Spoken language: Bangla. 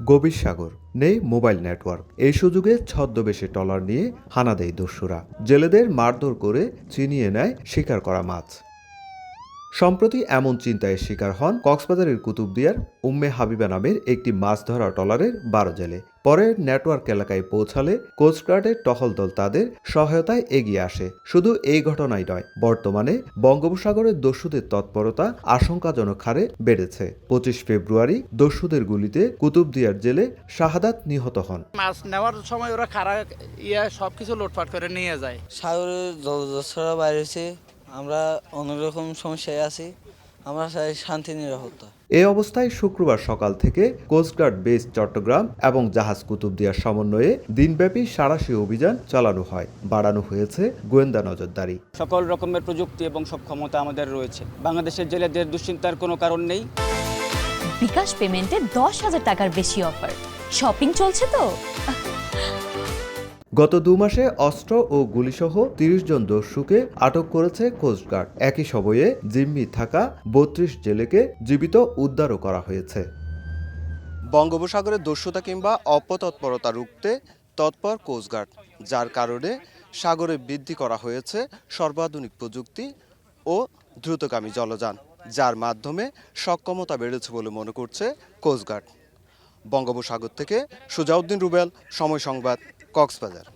গভীর সাগর, নেই মোবাইল নেটওয়ার্ক। এই সুযোগে ছদ্মবেশে ট্রলার নিয়ে হানা দেয় দস্যুরা। জেলেদের মারধর করে ছিনিয়ে নেয় শিকার করা মাছ। সম্প্রতি এমন চিন্তায় শিকার হন কক্সবাজারের কুতুবদিয়ার উম্মে হাবিবা নামের একটি মাছ ধরা ট্রলারের ১২ জেলে। পরে নেটওয়ার্ক এলাকায় পৌঁছালে কোস্টগার্ডের টহল দল তাদের সহায়তায় এগিয়ে আসে। শুধু এই ঘটনাই নয়, বর্তমানে বঙ্গোপসাগরের দস্যুদের তৎপরতা আশঙ্কাজনক হারে বেড়েছে। ২৫ ফেব্রুয়ারি দস্যুদের গুলিতে কুতুবদিয়ার জেলে শাহাদাত নিহত হন। মাছ নেওয়ার সময় ওরা খারা সবকিছু লুটপাট করে নিয়ে যায়। সাগরে জলদস্যুরা বাইরে হয়েছে, আমরা অনেক রকম সমস্যায় আছি, আমরা চাই শান্তি নিরাপত্তা। এ অবস্থায় শুক্রবার সকাল থেকে কোস্টগার্ড বেস চট্টগ্রাম এবং জাহাজ কুতুবদিয়ার সমন্বয়ে দিনব্যাপী সাঁড়াশি অভিযান চালানো হয়। বাড়ানো হয়েছে গোয়েন্দা নজরদারি। সকল রকমের প্রযুক্তি এবং সক্ষমতা আমাদের রয়েছে। বাংলাদেশের জেলেদের দুশ্চিন্তার কোনো কারণ নেই। বিকাশ পেমেন্টে ১০,০০০ টাকার বেশি অফার। শপিং চলছে তো। গত ২ মাসে অস্ত্র ও গুলিসহ ৩০ জন দস্যুকে আটক করেছে কোস্টগার্ড। একই সময়ে জিম্মি থাকা ৩২ জেলেকে জীবিত উদ্ধারও করা হয়েছে। বঙ্গোপসাগরে দস্যুতা কিংবা অপতৎপরতা রুখতে তৎপর কোস্টগার্ড, যার কারণে সাগরে বৃদ্ধি করা হয়েছে সর্বাধুনিক প্রযুক্তি ও দ্রুতগামী জলযান, যার মাধ্যমে সক্ষমতা বেড়েছে বলে মনে করছে কোস্টগার্ড। বঙ্গোপসাগর থেকে সুজাউদ্দিন রুবেল, সময় সংবাদ, কক্সবাজার।